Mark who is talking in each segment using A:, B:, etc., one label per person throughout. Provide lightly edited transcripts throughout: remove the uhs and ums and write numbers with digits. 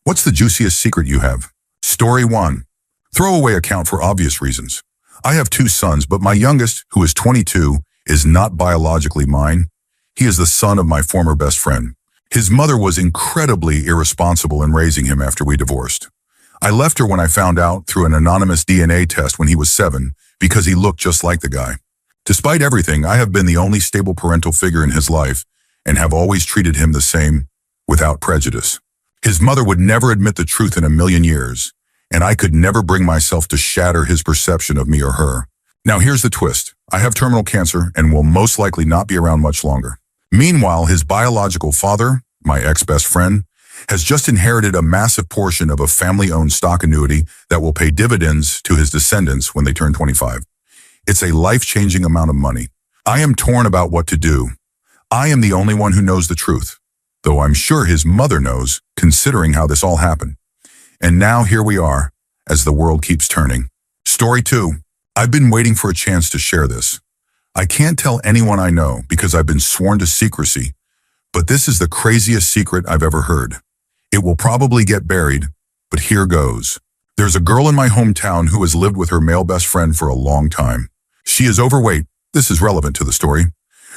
A: What's the juiciest secret you have? Story 1. Throwaway account for obvious reasons. I have 2 sons, but my youngest, who is 22, is not biologically mine. He is the son of my former best friend. His mother was incredibly irresponsible in raising him after we divorced. I left her when I found out through an anonymous DNA test when he was 7 because he looked just like the guy. Despite everything, I have been the only stable parental figure in his life and have always treated him the same, without prejudice. His mother would never admit the truth in a million years, and I could never bring myself to shatter his perception of me or her. Now here's the twist. I have terminal cancer and will most likely not be around much longer. Meanwhile, his biological father, my ex-best friend, has just inherited a massive portion of a family-owned stock annuity that will pay dividends to his descendants when they turn 25. It's a life-changing amount of money. I am torn about what to do. I am the only one who knows the truth, though I'm sure his mother knows, considering how this all happened. And now here we are, as the world keeps turning. Story 2. I've been waiting for a chance to share this. I can't tell anyone I know because I've been sworn to secrecy, but this is the craziest secret I've ever heard. It will probably get buried, but here goes. There's a girl in my hometown who has lived with her male best friend for a long time. She is overweight. This is relevant to the story.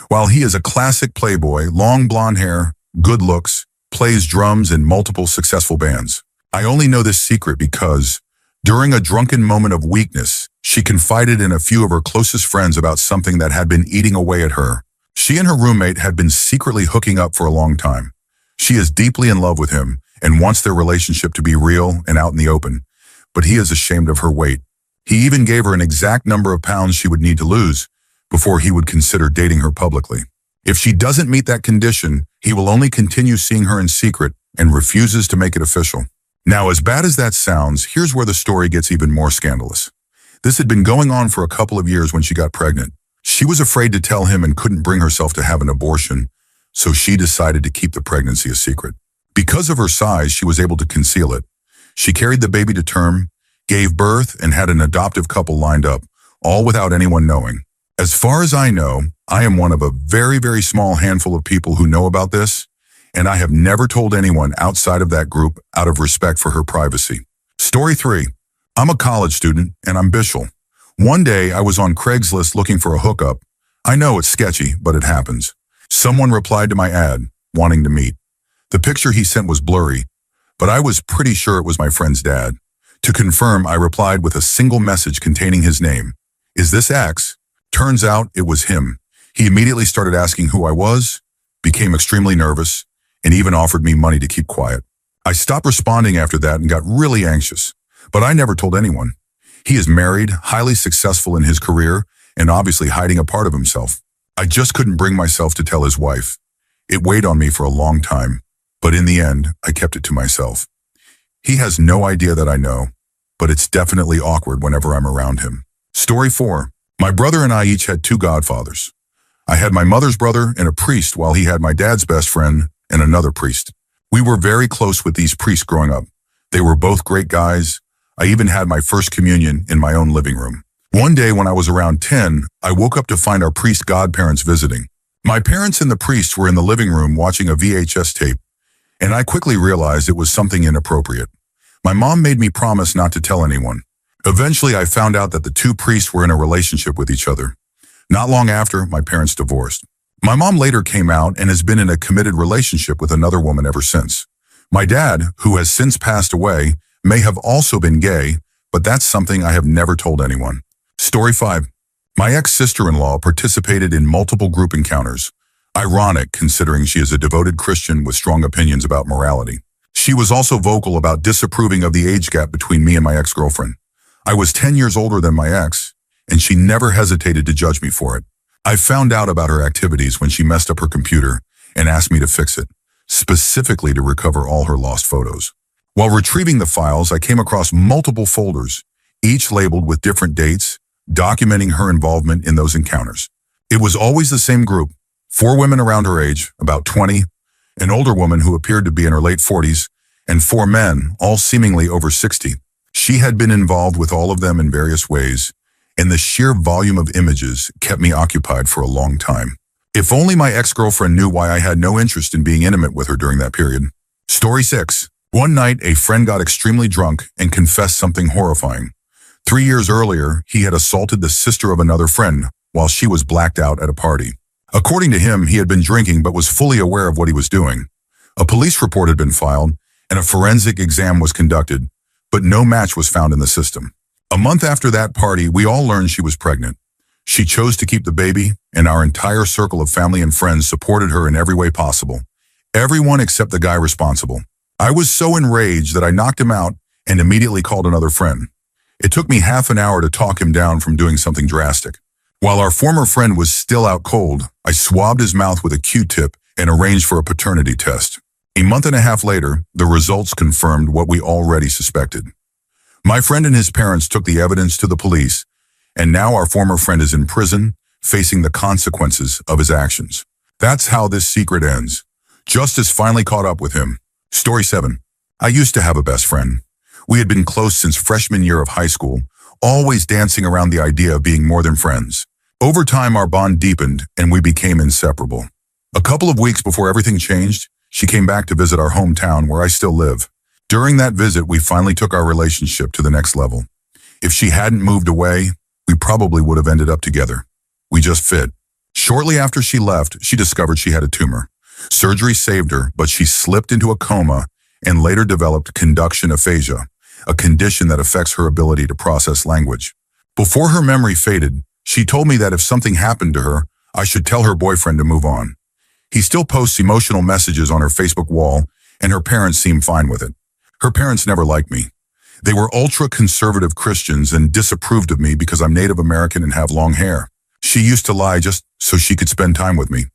A: While he is a classic playboy, long blonde hair, good looks, plays drums in multiple successful bands. I only know this secret because, during a drunken moment of weakness, she confided in a few of her closest friends about something that had been eating away at her. She and her roommate had been secretly hooking up for a long time. She is deeply in love with him and wants their relationship to be real and out in the open, but he is ashamed of her weight. He even gave her an exact number of pounds she would need to lose before he would consider dating her publicly. If she doesn't meet that condition, he will only continue seeing her in secret and refuses to make it official. Now, as bad as that sounds, here's where the story gets even more scandalous. This had been going on for a couple of years when she got pregnant. She was afraid to tell him and couldn't bring herself to have an abortion, so she decided to keep the pregnancy a secret. Because of her size, she was able to conceal it. She carried the baby to term, gave birth, and had an adoptive couple lined up, all without anyone knowing. As far as I know, I am one of a very, very small handful of people who know about this, and I have never told anyone outside of that group out of respect for her privacy. Story 3. I'm a college student, and I'm bishul. One day, I was on Craigslist looking for a hookup. I know it's sketchy, but it happens. Someone replied to my ad, wanting to meet. The picture he sent was blurry, but I was pretty sure it was my friend's dad. To confirm, I replied with a single message containing his name. Is this X? Turns out it was him. He immediately started asking who I was, became extremely nervous, and even offered me money to keep quiet. I stopped responding after that and got really anxious, but I never told anyone. He is married, highly successful in his career, and obviously hiding a part of himself. I just couldn't bring myself to tell his wife. It weighed on me for a long time, but in the end, I kept it to myself. He has no idea that I know, but it's definitely awkward whenever I'm around him. Story 4. My brother and I each had 2 godfathers. I had my mother's brother and a priest, while he had my dad's best friend and another priest. We were very close with these priests growing up. They were both great guys. I even had my first communion in my own living room. One day when I was around 10, I woke up to find our priest godparents visiting. My parents and the priest were in the living room watching a VHS tape, and I quickly realized it was something inappropriate. My mom made me promise not to tell anyone. Eventually, I found out that the 2 priests were in a relationship with each other. Not long after, my parents divorced. My mom later came out and has been in a committed relationship with another woman ever since. My dad, who has since passed away, may have also been gay, but that's something I have never told anyone. Story 5. My ex-sister-in-law participated in multiple group encounters. Ironic, considering she is a devoted Christian with strong opinions about morality. She was also vocal about disapproving of the age gap between me and my ex-girlfriend. I was 10 years older than my ex, and she never hesitated to judge me for it. I found out about her activities when she messed up her computer and asked me to fix it, specifically to recover all her lost photos. While retrieving the files, I came across multiple folders, each labeled with different dates, documenting her involvement in those encounters. It was always the same group, 4 women around her age, about 20, an older woman who appeared to be in her late 40s, and 4 men, all seemingly over 60. She had been involved with all of them in various ways, and the sheer volume of images kept me occupied for a long time. If only my ex-girlfriend knew why I had no interest in being intimate with her during that period. Story 6. One night, a friend got extremely drunk and confessed something horrifying. 3 years earlier, he had assaulted the sister of another friend while she was blacked out at a party. According to him, he had been drinking but was fully aware of what he was doing. A police report had been filed and a forensic exam was conducted, but no match was found in the system. A month after that party, we all learned she was pregnant. She chose to keep the baby, and our entire circle of family and friends supported her in every way possible. Everyone except the guy responsible. I was so enraged that I knocked him out and immediately called another friend. It took me half an hour to talk him down from doing something drastic. While our former friend was still out cold, I swabbed his mouth with a Q-tip and arranged for a paternity test. A month and a half later, the results confirmed what we already suspected. My friend and his parents took the evidence to the police, and now our former friend is in prison, facing the consequences of his actions. That's how this secret ends. Justice finally caught up with him. Story 7. I used to have a best friend. We had been close since freshman year of high school, always dancing around the idea of being more than friends. Over time, our bond deepened, and we became inseparable. A couple of weeks before everything changed, she came back to visit our hometown where I still live. During that visit, we finally took our relationship to the next level. If she hadn't moved away, we probably would have ended up together. We just fit. Shortly after she left, she discovered she had a tumor. Surgery saved her, but she slipped into a coma and later developed conduction aphasia, a condition that affects her ability to process language. Before her memory faded, she told me that if something happened to her, I should tell her boyfriend to move on. He still posts emotional messages on her Facebook wall, and her parents seem fine with it. Her parents never liked me. They were ultra-conservative Christians and disapproved of me because I'm Native American and have long hair. She used to lie just so she could spend time with me.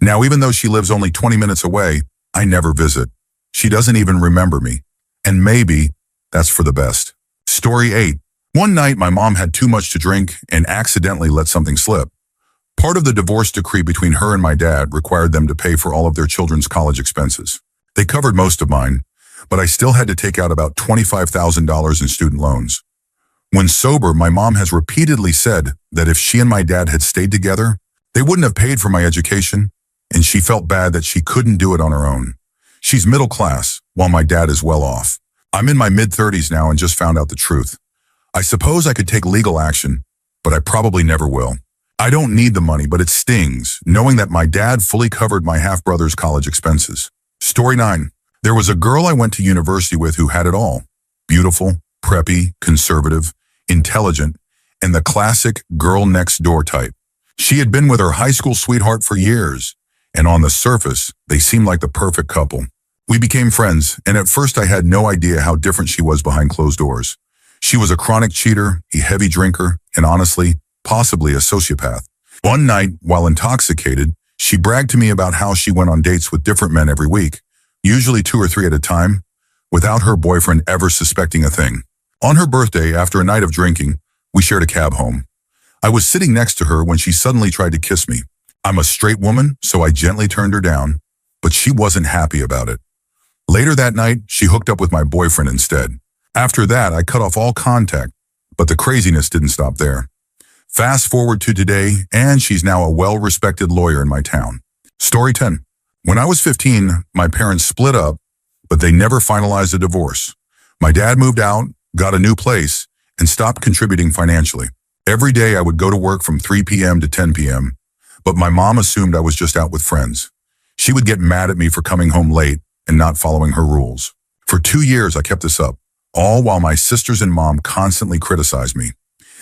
A: Now, even though she lives only 20 minutes away, I never visit. She doesn't even remember me. And maybe that's for the best. Story 8. One night, my mom had too much to drink and accidentally let something slip. Part of the divorce decree between her and my dad required them to pay for all of their children's college expenses. They covered most of mine, but I still had to take out about $25,000 in student loans. When sober, my mom has repeatedly said that if she and my dad had stayed together, they wouldn't have paid for my education, and she felt bad that she couldn't do it on her own. She's middle class, while my dad is well off. I'm in my mid-30s now and just found out the truth. I suppose I could take legal action, but I probably never will. I don't need the money, but it stings, knowing that my dad fully covered my half-brother's college expenses. Story 9. There was a girl I went to university with who had it all. Beautiful, preppy, conservative, intelligent, and the classic girl next door type. She had been with her high school sweetheart for years, and on the surface, they seemed like the perfect couple. We became friends, and at first I had no idea how different she was behind closed doors. She was a chronic cheater, a heavy drinker, and honestly, possibly a sociopath. One night, while intoxicated, she bragged to me about how she went on dates with different men every week, usually 2 or 3 at a time, without her boyfriend ever suspecting a thing. On her birthday, after a night of drinking, we shared a cab home. I was sitting next to her when she suddenly tried to kiss me. I'm a straight woman, so I gently turned her down, but she wasn't happy about it. Later that night, she hooked up with my boyfriend instead. After that, I cut off all contact, but the craziness didn't stop there. Fast forward to today, and she's now a well-respected lawyer in my town. Story 10. When I was 15, my parents split up, but they never finalized a divorce. My dad moved out, got a new place, and stopped contributing financially. Every day I would go to work from 3 p.m. to 10 p.m., but my mom assumed I was just out with friends. She would get mad at me for coming home late and not following her rules. For 2 years, I kept this up, all while my sisters and mom constantly criticized me.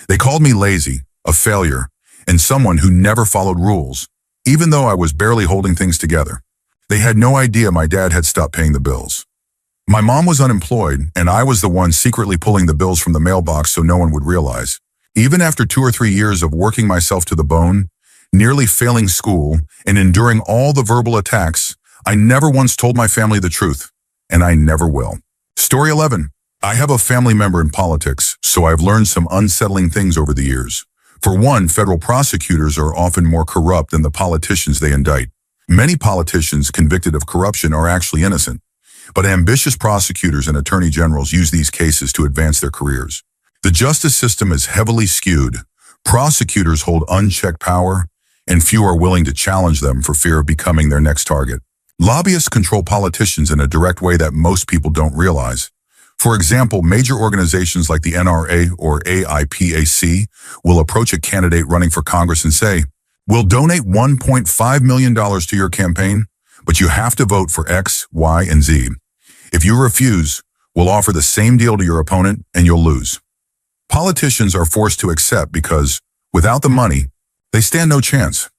A: They called me lazy, a failure, and someone who never followed rules, even though I was barely holding things together. They had no idea my dad had stopped paying the bills. My mom was unemployed, and I was the one secretly pulling the bills from the mailbox so no one would realize. Even after 2 or 3 years of working myself to the bone, nearly failing school, and enduring all the verbal attacks, I never once told my family the truth, and I never will. Story 11. I have a family member in politics, so I've learned some unsettling things over the years. For one, federal prosecutors are often more corrupt than the politicians they indict. Many politicians convicted of corruption are actually innocent, but ambitious prosecutors and attorney generals use these cases to advance their careers. The justice system is heavily skewed. Prosecutors hold unchecked power, and few are willing to challenge them for fear of becoming their next target. Lobbyists control politicians in a direct way that most people don't realize. For example, major organizations like the NRA or AIPAC will approach a candidate running for Congress and say, "We'll donate $1.5 million to your campaign, but you have to vote for X, Y, and Z. If you refuse, we'll offer the same deal to your opponent and you'll lose." Politicians are forced to accept because, without the money, they stand no chance.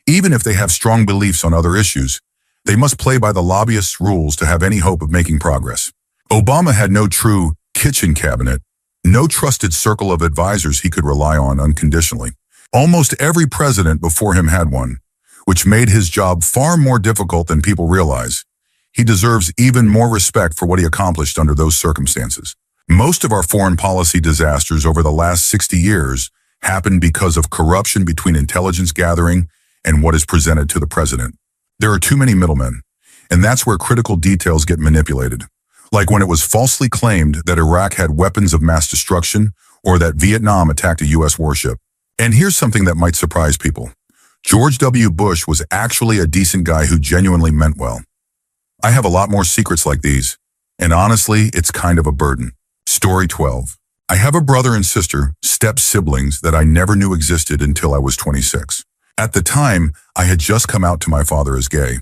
A: Even if they have strong beliefs on other issues, they must play by the lobbyists' rules to have any hope of making progress. Obama had no true kitchen cabinet, no trusted circle of advisors he could rely on unconditionally. Almost every president before him had one, which made his job far more difficult than people realize. He deserves even more respect for what he accomplished under those circumstances. Most of our foreign policy disasters over the last 60 years happened because of corruption between intelligence gathering and what is presented to the president. There are too many middlemen, and that's where critical details get manipulated. Like when it was falsely claimed that Iraq had weapons of mass destruction or that Vietnam attacked a U.S. warship. And here's something that might surprise people. George W. Bush was actually a decent guy who genuinely meant well. I have a lot more secrets like these, and honestly, it's kind of a burden. Story 12. I have a brother and sister, step-siblings, that I never knew existed until I was 26. At the time, I had just come out to my father as gay.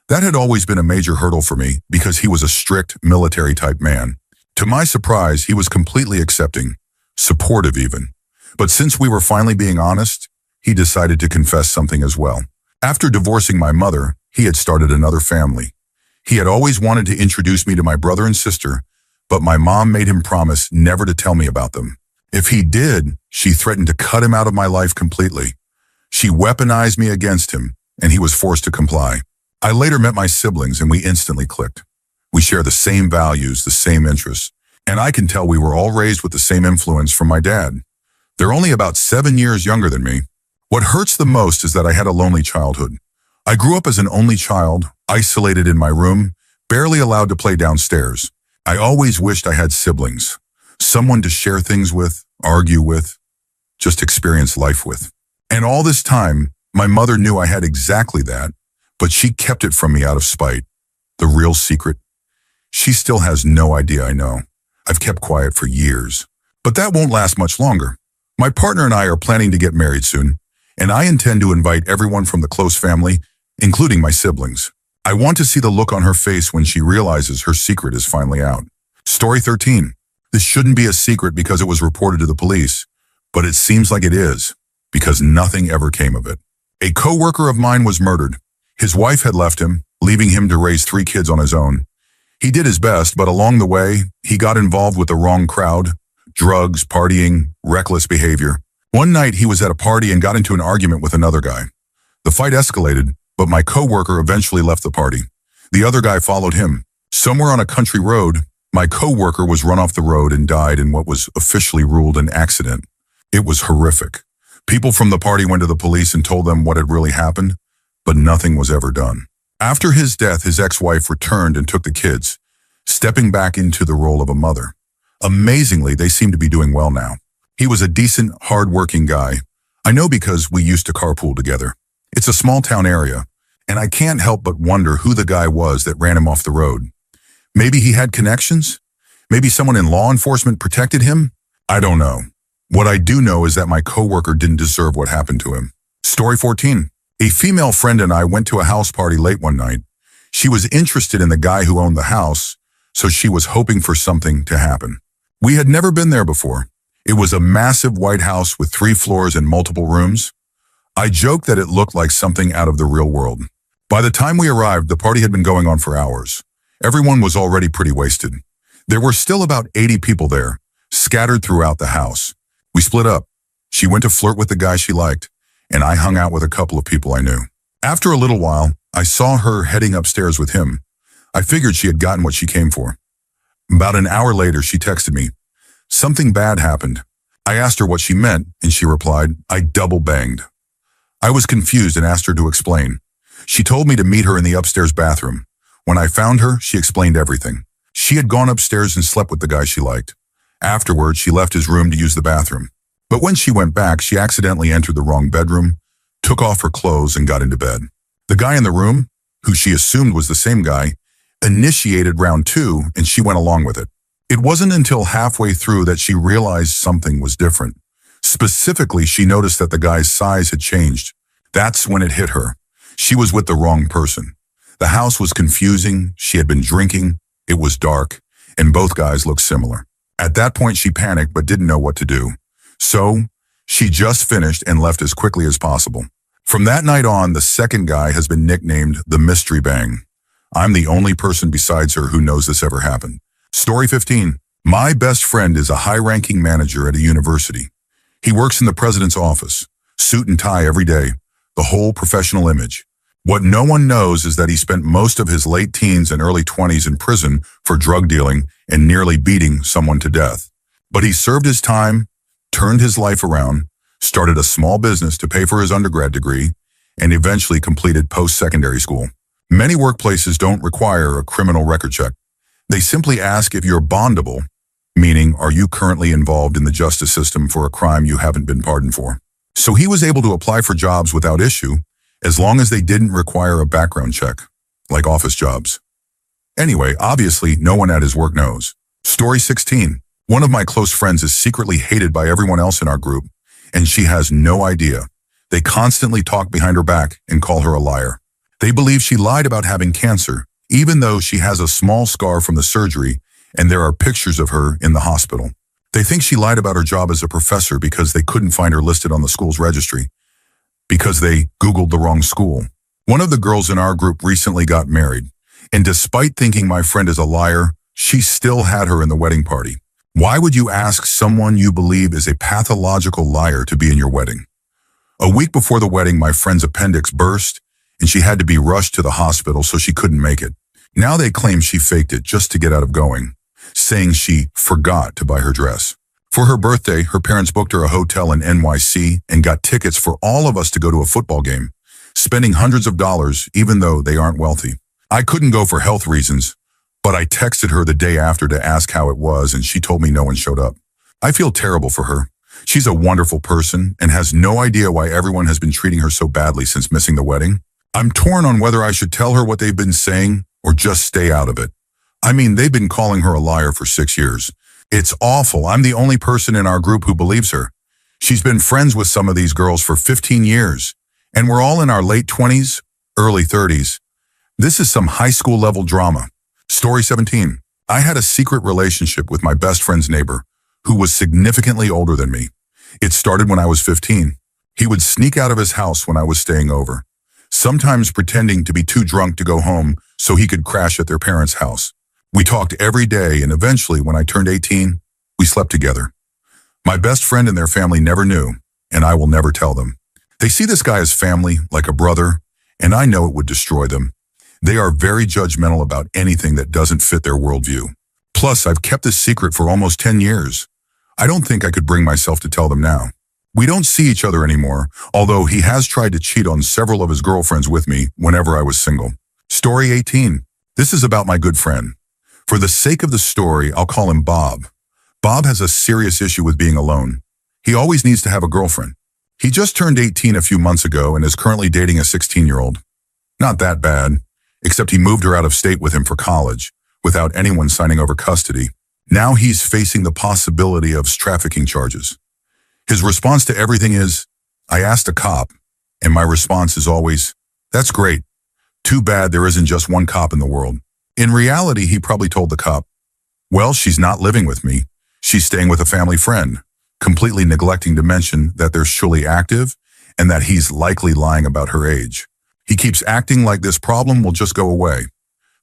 A: That had always been a major hurdle for me because he was a strict military-type man. To my surprise, he was completely accepting, supportive even. But since we were finally being honest, he decided to confess something as well. After divorcing my mother, he had started another family. He had always wanted to introduce me to my brother and sister, but my mom made him promise never to tell me about them. If he did, she threatened to cut him out of my life completely. She weaponized me against him, and he was forced to comply. I later met my siblings, and we instantly clicked. We share the same values, the same interests, and I can tell we were all raised with the same influence from my dad. They're only about 7 years younger than me. What hurts the most is that I had a lonely childhood. I grew up as an only child, isolated in my room, barely allowed to play downstairs. I always wished I had siblings, someone to share things with, argue with, just experience life with. And all this time, my mother knew I had exactly that, but she kept it from me out of spite. The real secret? She still has no idea I know. I've kept quiet for years. But that won't last much longer. My partner and I are planning to get married soon, and I intend to invite everyone from the close family, including my siblings. I want to see the look on her face when she realizes her secret is finally out. Story 13. This shouldn't be a secret because it was reported to the police, but it seems like it is, because nothing ever came of it. A coworker of mine was murdered. His wife had left him, leaving him to raise 3 kids on his own. He did his best, but along the way, he got involved with the wrong crowd, drugs, partying, reckless behavior. One night, he was at a party and got into an argument with another guy. The fight escalated, but my coworker eventually left the party. The other guy followed him. Somewhere on a country road, my coworker was run off the road and died in what was officially ruled an accident. It was horrific. People from the party went to the police and told them what had really happened, but nothing was ever done. After his death, his ex-wife returned and took the kids, stepping back into the role of a mother. Amazingly, they seem to be doing well now. He was a decent, hard-working guy. I know because we used to carpool together. It's a small-town area, and I can't help but wonder who the guy was that ran him off the road. Maybe he had connections? Maybe someone in law enforcement protected him? I don't know. What I do know is that my coworker didn't deserve what happened to him. Story 14. A female friend and I went to a house party late one night. She was interested in the guy who owned the house, so she was hoping for something to happen. We had never been there before. It was a massive white house with 3 floors and multiple rooms. I joked that it looked like something out of the real world. By the time we arrived, the party had been going on for hours. Everyone was already pretty wasted. There were still about 80 people there, scattered throughout the house. We split up. She went to flirt with the guy she liked, and I hung out with a couple of people I knew. After a little while, I saw her heading upstairs with him. I figured she had gotten what she came for. About an hour later, she texted me. Something bad happened. I asked her what she meant, and she replied, I double banged. I was confused and asked her to explain. She told me to meet her in the upstairs bathroom. When I found her, she explained everything. She had gone upstairs and slept with the guy she liked. Afterwards, she left his room to use the bathroom. But when she went back, she accidentally entered the wrong bedroom, took off her clothes, and got into bed. The guy in the room? who she assumed was the same guy, initiated round two and she went along with it. It wasn't until halfway through that she realized something was different. Specifically, she noticed that the guy's size had changed. That's when it hit her. She was with the wrong person. The house was confusing, she had been drinking, it was dark, and both guys looked similar. At that point, she panicked but didn't know what to do. So, she just finished and left as quickly as possible. From that night on, the second guy has been nicknamed the Mystery Bang. I'm the only person besides her who knows this ever happened. Story 15. My best friend is a high-ranking manager at a university. He works in the president's office, suit and tie every day, the whole professional image. What no one knows is that he spent most of his late teens and early 20s in prison for drug dealing and nearly beating someone to death. But he served his time, turned his life around, started a small business to pay for his undergrad degree, and eventually completed post-secondary school. Many workplaces don't require a criminal record check. They simply ask if you're bondable, meaning are you currently involved in the justice system for a crime you haven't been pardoned for. So he was able to apply for jobs without issue, as long as they didn't require a background check, like office jobs. Anyway, obviously, no one at his work knows. Story 16. One of my close friends is secretly hated by everyone else in our group, and she has no idea. They constantly talk behind her back and call her a liar. They believe she lied about having cancer, even though she has a small scar from the surgery, and there are pictures of her in the hospital. They think she lied about her job as a professor because they couldn't find her listed on the school's registry, because they Googled the wrong school. One of the girls in our group recently got married, and despite thinking my friend is a liar, she still had her in the wedding party. Why would you ask someone you believe is a pathological liar to be in your wedding? A week before the wedding, my friend's appendix burst, and she had to be rushed to the hospital so she couldn't make it. Now they claim she faked it just to get out of going, saying she forgot to buy her dress. For her birthday, her parents booked her a hotel in NYC and got tickets for all of us to go to a football game, spending hundreds of dollars even though they aren't wealthy. I couldn't go for health reasons, but I texted her the day after to ask how it was and she told me no one showed up. I feel terrible for her. She's a wonderful person and has no idea why everyone has been treating her so badly since missing the wedding. I'm torn on whether I should tell her what they've been saying or just stay out of it. I mean, they've been calling her a liar for 6 years. It's awful. I'm the only person in our group who believes her. She's been friends with some of these girls for 15 years, and we're all in our late 20s, early 30s. This is some high school level drama. Story 17. I had a secret relationship with my best friend's neighbor, who was significantly older than me. It started when I was 15. He would sneak out of his house when I was staying over, sometimes pretending to be too drunk to go home so he could crash at their parents' house. We talked every day, and eventually, when I turned 18, we slept together. My best friend and their family never knew, and I will never tell them. They see this guy as family, like a brother, and I know it would destroy them. They are very judgmental about anything that doesn't fit their worldview. Plus, I've kept this secret for almost 10 years. I don't think I could bring myself to tell them now. We don't see each other anymore, although he has tried to cheat on several of his girlfriends with me whenever I was single. Story 18. This is about my good friend. For the sake of the story, I'll call him Bob. Bob has a serious issue with being alone. He always needs to have a girlfriend. He just turned 18 a few months ago and is currently dating a 16-year-old. Not that bad, except he moved her out of state with him for college, without anyone signing over custody. Now he's facing the possibility of trafficking charges. His response to everything is, I asked a cop, and my response is always, that's great. Too bad there isn't just one cop in the world. In reality, he probably told the cop, well, she's not living with me. She's staying with a family friend, completely neglecting to mention that they're surely active and that he's likely lying about her age. He keeps acting like this problem will just go away.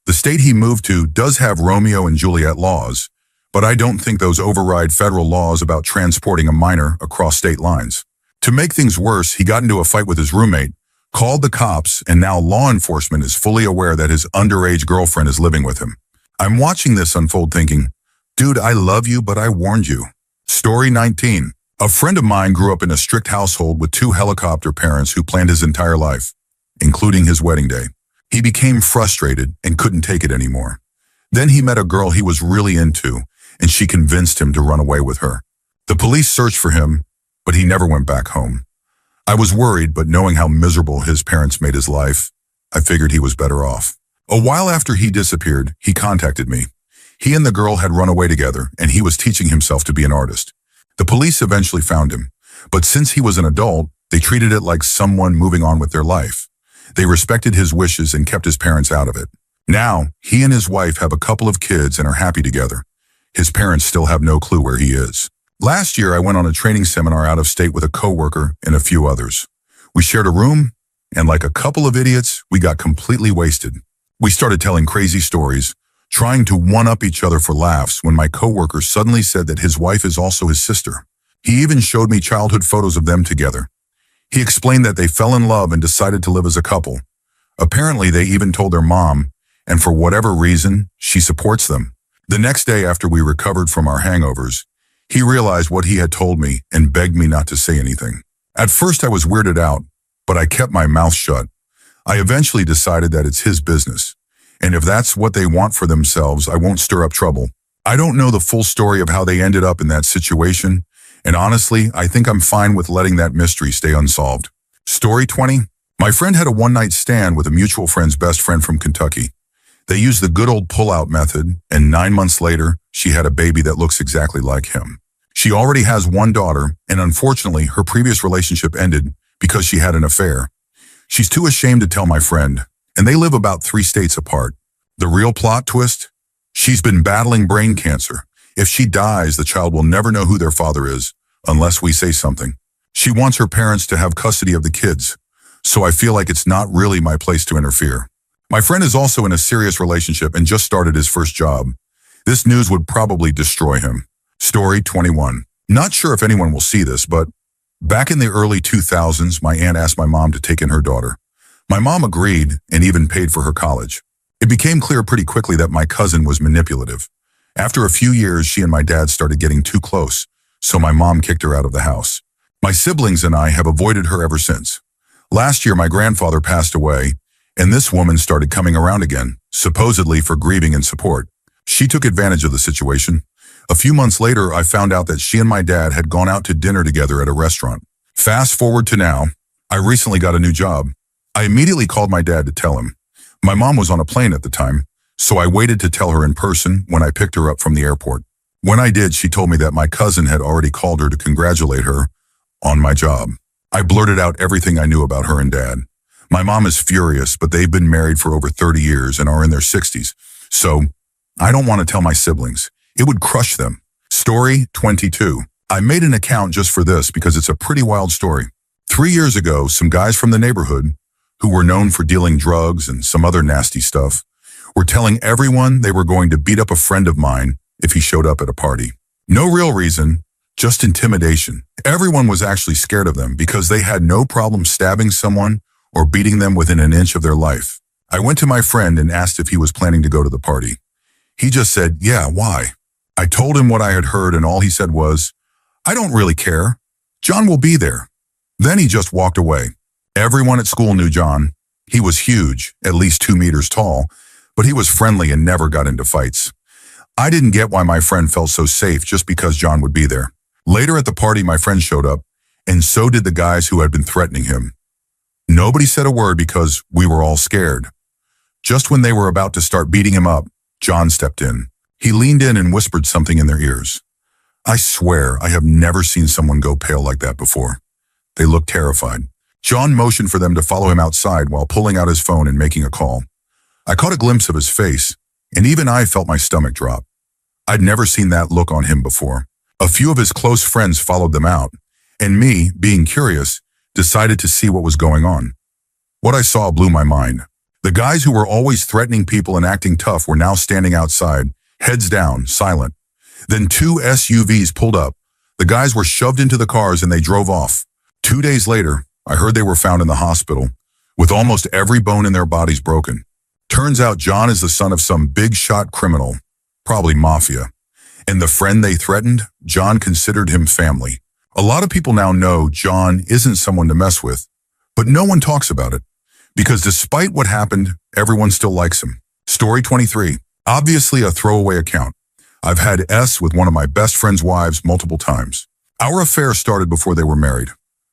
A: The state he moved to does have Romeo and Juliet laws, but I don't think those override federal laws about transporting a minor across state lines. To make things worse, he got into a fight with his roommate, called the cops, and now law enforcement is fully aware that his underage girlfriend is living with him. I'm watching this unfold thinking, dude, I love you, but I warned you. Story 19. A friend of mine grew up in a strict household with 2 helicopter parents who planned his entire life, including his wedding day. He became frustrated and couldn't take it anymore. Then he met a girl he was really into, and she convinced him to run away with her. The police searched for him, but he never went back home. I was worried, but knowing how miserable his parents made his life, I figured he was better off. A while after he disappeared, he contacted me. He and the girl had run away together, and he was teaching himself to be an artist. The police eventually found him, but since he was an adult, they treated it like someone moving on with their life. They respected his wishes and kept his parents out of it. Now, he and his wife have a couple of kids and are happy together. His parents still have no clue where he is. Last year, I went on a training seminar out of state with a coworker and a few others. We shared a room, and like a couple of idiots, we got completely wasted. We started telling crazy stories, trying to one-up each other for laughs when my coworker suddenly said that his wife is also his sister. He even showed me childhood photos of them together. He explained that they fell in love and decided to live as a couple. Apparently, they even told their mom, and for whatever reason, she supports them. The next day after we recovered from our hangovers, he realized what he had told me and begged me not to say anything. At first, I was weirded out, but I kept my mouth shut. I eventually decided that it's his business, and if that's what they want for themselves, I won't stir up trouble. I don't know the full story of how they ended up in that situation, and honestly, I think I'm fine with letting that mystery stay unsolved. Story 20. My friend had a one-night stand with a mutual friend's best friend from Kentucky. They used the good old pull-out method, and 9 months later, she had a baby that looks exactly like him. She already has one daughter, and unfortunately, her previous relationship ended because she had an affair. She's too ashamed to tell my friend, and they live about 3 states apart. The real plot twist? She's been battling brain cancer. If she dies, the child will never know who their father is, unless we say something. She wants her parents to have custody of the kids, so I feel like it's not really my place to interfere. My friend is also in a serious relationship and just started his first job. This news would probably destroy him. Story 21. Not sure if anyone will see this, but back in the early 2000s, my aunt asked my mom to take in her daughter. My mom agreed and even paid for her college. It became clear pretty quickly that my cousin was manipulative. After a few years, she and my dad started getting too close, so my mom kicked her out of the house. My siblings and I have avoided her ever since. Last year, my grandfather passed away, and this woman started coming around again, supposedly for grieving and support. She took advantage of the situation. A few months later, I found out that she and my dad had gone out to dinner together at a restaurant. Fast forward to now, I recently got a new job. I immediately called my dad to tell him. My mom was on a plane at the time, so I waited to tell her in person when I picked her up from the airport. When I did, she told me that my cousin had already called her to congratulate her on my job. I blurted out everything I knew about her and dad. My mom is furious, but they've been married for over 30 years and are in their 60s, so I don't want to tell my siblings. It would crush them. Story 22. I made an account just for this because it's a pretty wild story. 3 years ago, some guys from the neighborhood, who were known for dealing drugs and some other nasty stuff, were telling everyone they were going to beat up a friend of mine if he showed up at a party. No real reason, just intimidation. Everyone was actually scared of them because they had no problem stabbing someone or beating them within an inch of their life. I went to my friend and asked if he was planning to go to the party. He just said, "Yeah, why?" I told him what I had heard, and all he said was, "I don't really care. John will be there." Then he just walked away. Everyone at school knew John. He was huge, at least 2 meters tall, but he was friendly and never got into fights. I didn't get why my friend felt so safe just because John would be there. Later at the party, my friend showed up, and so did the guys who had been threatening him. Nobody said a word because we were all scared. Just when they were about to start beating him up, John stepped in. He leaned in and whispered something in their ears. I swear I have never seen someone go pale like that before. They looked terrified. John motioned for them to follow him outside while pulling out his phone and making a call. I caught a glimpse of his face, and even I felt my stomach drop. I'd never seen that look on him before. A few of his close friends followed them out, and me, being curious, decided to see what was going on. What I saw blew my mind. The guys who were always threatening people and acting tough were now standing outside, heads down, silent. Then 2 SUVs pulled up. The guys were shoved into the cars and they drove off. 2 days later, I heard they were found in the hospital, with almost every bone in their bodies broken. Turns out John is the son of some big-shot criminal, probably mafia. And the friend they threatened, John considered him family. A lot of people now know John isn't someone to mess with, but no one talks about it, because despite what happened, everyone still likes him. Story 23. Obviously a throwaway account. I've had S with one of my best friend's wives multiple times. Our affair started before they were married,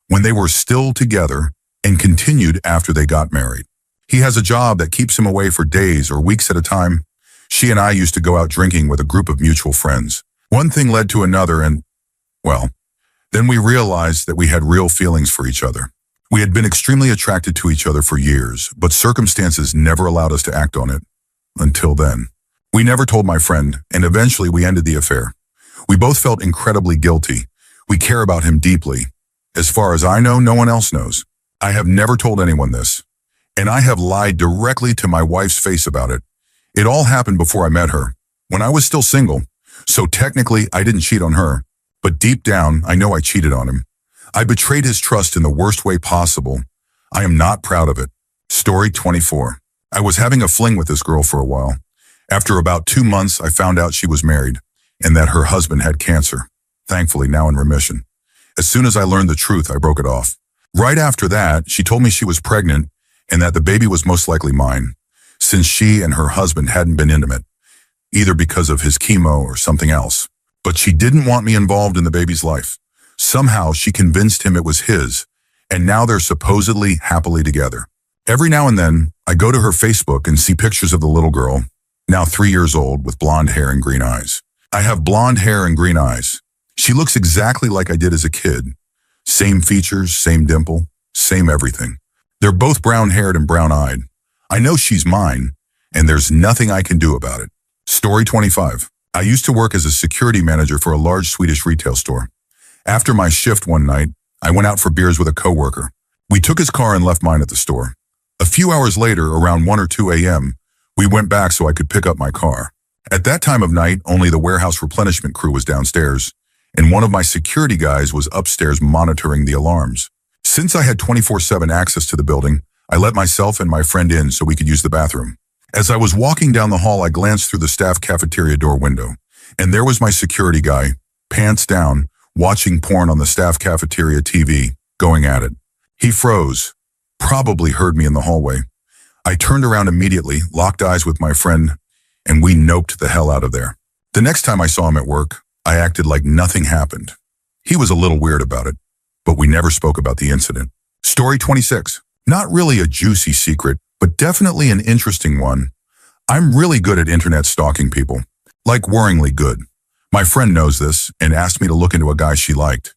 A: when they were still together, and continued after they got married. He has a job that keeps him away for days or weeks at a time. She and I used to go out drinking with a group of mutual friends. One thing led to another and, well, then we realized that we had real feelings for each other. We had been extremely attracted to each other for years, but circumstances never allowed us to act on it. Until then. We never told my friend, and eventually we ended the affair. We both felt incredibly guilty. We care about him deeply. As far as I know, no one else knows. I have never told anyone this, and I have lied directly to my wife's face about it. It all happened before I met her, when I was still single, so technically I didn't cheat on her, but deep down I know I cheated on him. I betrayed his trust in the worst way possible. I am not proud of it. Story 24. I was having a fling with this girl for a while. After about 2 months, I found out she was married and that her husband had cancer, thankfully now in remission. As soon as I learned the truth, I broke it off. Right after that, she told me she was pregnant and that the baby was most likely mine, since she and her husband hadn't been intimate, either because of his chemo or something else. But she didn't want me involved in the baby's life. Somehow she convinced him it was his, and now they're supposedly happily together. Every now and then, I go to her Facebook and see pictures of the little girl, now 3 years old, with blonde hair and green eyes. I have blonde hair and green eyes. She looks exactly like I did as a kid. Same features, same dimple, same everything. They're both brown-haired and brown-eyed. I know she's mine, and there's nothing I can do about it. Story 25. I used to work as a security manager for a large Swedish retail store. After my shift one night, I went out for beers with a coworker. We took his car and left mine at the store. A few hours later, around 1 or 2 a.m., we went back so I could pick up my car. At that time of night, only the warehouse replenishment crew was downstairs, and one of my security guys was upstairs monitoring the alarms. Since I had 24/7 access to the building, I let myself and my friend in so we could use the bathroom. As I was walking down the hall, I glanced through the staff cafeteria door window, and there was my security guy, pants down, watching porn on the staff cafeteria TV, going at it. He froze, probably heard me in the hallway. I turned around immediately, locked eyes with my friend, and we noped the hell out of there. The next time I saw him at work, I acted like nothing happened. He was a little weird about it, but we never spoke about the incident. Story 26. Not really a juicy secret, but definitely an interesting one. I'm really good at internet stalking people, like worryingly good. My friend knows this and asked me to look into a guy she liked,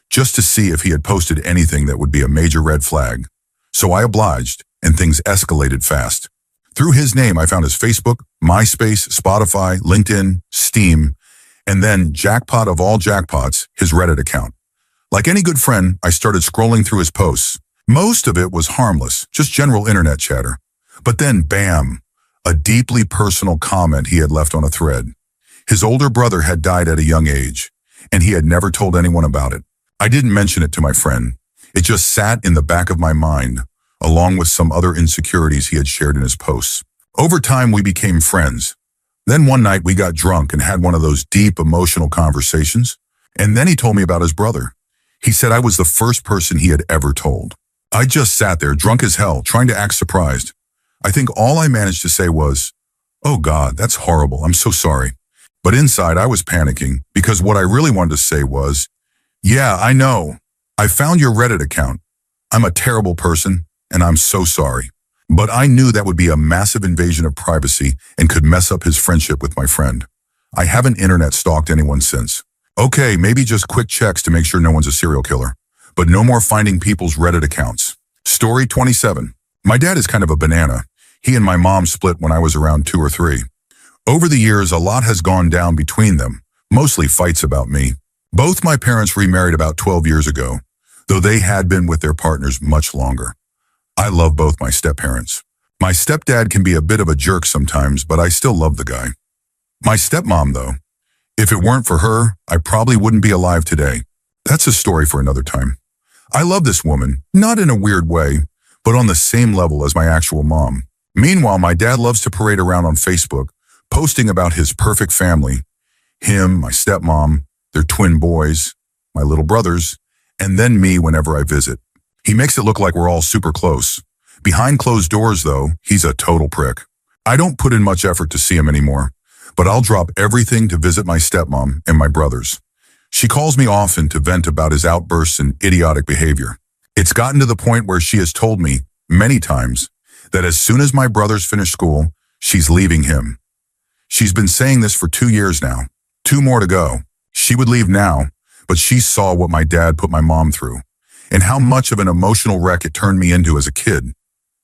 A: just to see if he had posted anything that would be a major red flag. So I obliged, and things escalated fast. Through his name, I found his Facebook, MySpace, Spotify, LinkedIn, Steam, and then, jackpot of all jackpots, his Reddit account. Like any good friend, I started scrolling through his posts. Most of it was harmless, just general internet chatter. But then, bam, a deeply personal comment he had left on a thread. His older brother had died at a young age, and he had never told anyone about it. I didn't mention it to my friend. It just sat in the back of my mind, along with some other insecurities he had shared in his posts. Over time, we became friends. Then one night we got drunk and had one of those deep emotional conversations, and then he told me about his brother. He said I was the first person he had ever told. I just sat there, drunk as hell, trying to act surprised. I think all I managed to say was, "Oh God, that's horrible, I'm so sorry." But inside I was panicking, because what I really wanted to say was, "Yeah, I know. I found your Reddit account. I'm a terrible person, and I'm so sorry." But I knew that would be a massive invasion of privacy and could mess up his friendship with my friend. I haven't internet stalked anyone since. Okay, maybe just quick checks to make sure no one's a serial killer, but no more finding people's Reddit accounts. Story 27. My dad is kind of a banana. He and my mom split when I was around 2 or 3. Over the years, a lot has gone down between them, mostly fights about me. Both my parents remarried about 12 years ago, though they had been with their partners much longer. I love both my step-parents. My stepdad can be a bit of a jerk sometimes, but I still love the guy. My stepmom, though, if it weren't for her, I probably wouldn't be alive today. That's a story for another time. I love this woman, not in a weird way, but on the same level as my actual mom. Meanwhile, my dad loves to parade around on Facebook, posting about his perfect family, him, my stepmom, their twin boys, my little brothers, and then me whenever I visit. He makes it look like we're all super close. Behind closed doors, though, he's a total prick. I don't put in much effort to see him anymore, but I'll drop everything to visit my stepmom and my brothers. She calls me often to vent about his outbursts and idiotic behavior. It's gotten to the point where she has told me, many times, that as soon as my brothers finish school, she's leaving him. She's been saying this for 2 years now. 2 more to go. She would leave now, but she saw what my dad put my mom through and how much of an emotional wreck it turned me into as a kid.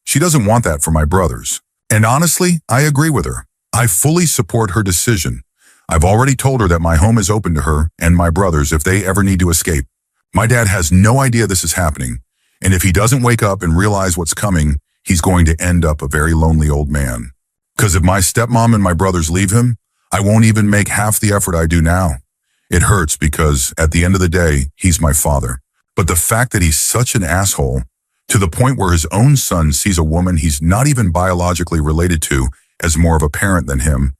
A: She doesn't want that for my brothers. And honestly, I agree with her. I fully support her decision. I've already told her that my home is open to her and my brothers if they ever need to escape. My dad has no idea this is happening, and if he doesn't wake up and realize what's coming, he's going to end up a very lonely old man. Because if my stepmom and my brothers leave him, I won't even make half the effort I do now. It hurts because, at the end of the day, he's my father. But the fact that he's such an asshole, to the point where his own son sees a woman he's not even biologically related to as more of a parent than him,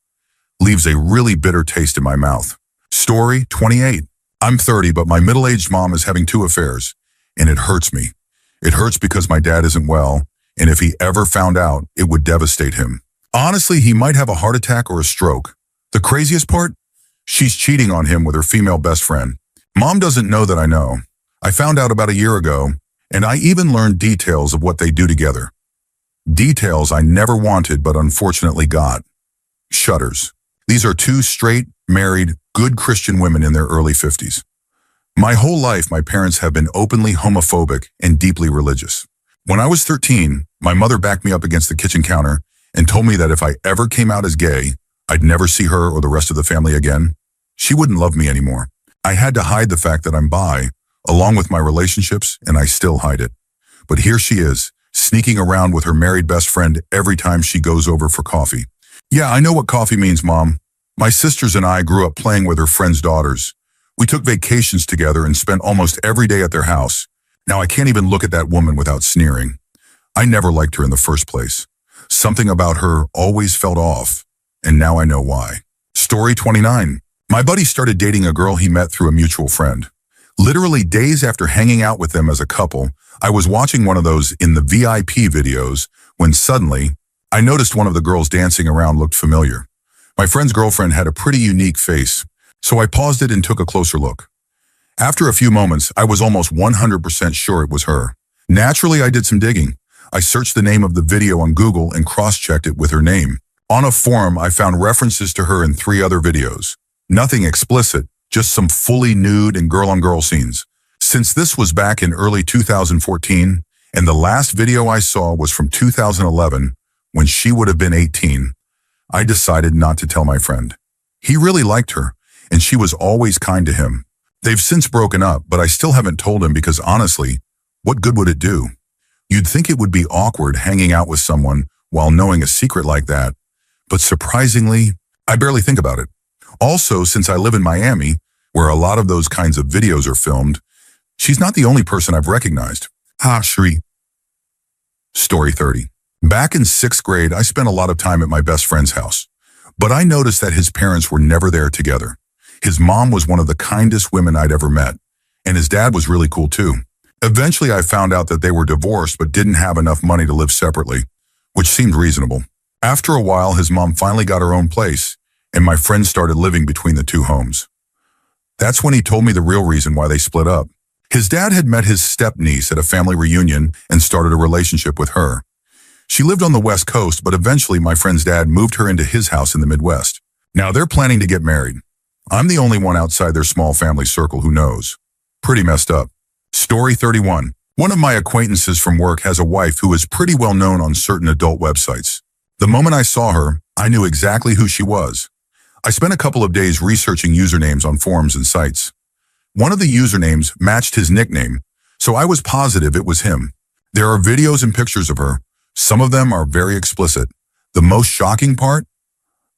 A: leaves a really bitter taste in my mouth. Story 28. I'm 30, but my middle-aged mom is having 2 affairs, and it hurts me. It hurts because my dad isn't well, and if he ever found out, it would devastate him. Honestly, he might have a heart attack or a stroke. The craziest part? She's cheating on him with her female best friend. Mom doesn't know that I know. I found out about a year ago, and I even learned details of what they do together. Details I never wanted but unfortunately got. Shudders. These are 2 straight, married, good Christian women in their early 50s. My whole life, my parents have been openly homophobic and deeply religious. When I was 13, my mother backed me up against the kitchen counter and told me that if I ever came out as gay, I'd never see her or the rest of the family again. She wouldn't love me anymore. I had to hide the fact that I'm bi, along with my relationships, and I still hide it. But here she is, sneaking around with her married best friend every time she goes over for coffee. Yeah, I know what coffee means, Mom. My sisters and I grew up playing with her friends' daughters. We took vacations together and spent almost every day at their house. Now I can't even look at that woman without sneering. I never liked her in the first place. Something about her always felt off, and now I know why. Story 29. My buddy started dating a girl he met through a mutual friend. Literally days after hanging out with them as a couple, I was watching one of those in the VIP videos when suddenly, I noticed one of the girls dancing around looked familiar. My friend's girlfriend had a pretty unique face, so I paused it and took a closer look. After a few moments, I was almost 100% sure it was her. Naturally, I did some digging. I searched the name of the video on Google and cross-checked it with her name. On a forum, I found references to her in 3 other videos. Nothing explicit, just some fully nude and girl-on-girl scenes. Since this was back in early 2014, and the last video I saw was from 2011, when she would have been 18, I decided not to tell my friend. He really liked her, and she was always kind to him. They've since broken up, but I still haven't told him because honestly, what good would it do? You'd think it would be awkward hanging out with someone while knowing a secret like that, but surprisingly, I barely think about it. Also, since I live in Miami, where a lot of those kinds of videos are filmed, she's not the only person I've recognized. Shri. Story 30. Back in 6th grade, I spent a lot of time at my best friend's house, but I noticed that his parents were never there together. His mom was one of the kindest women I'd ever met, and his dad was really cool too. Eventually, I found out that they were divorced but didn't have enough money to live separately, which seemed reasonable. After a while, his mom finally got her own place, and my friend started living between the 2 homes. That's when he told me the real reason why they split up. His dad had met his step-niece at a family reunion and started a relationship with her. She lived on the West Coast, but eventually my friend's dad moved her into his house in the Midwest. Now they're planning to get married. I'm the only one outside their small family circle who knows. Pretty messed up. Story 31. One of my acquaintances from work has a wife who is pretty well known on certain adult websites. The moment I saw her, I knew exactly who she was. I spent a couple of days researching usernames on forums and sites. One of the usernames matched his nickname, so I was positive it was him. There are videos and pictures of her. Some of them are very explicit. The most shocking part?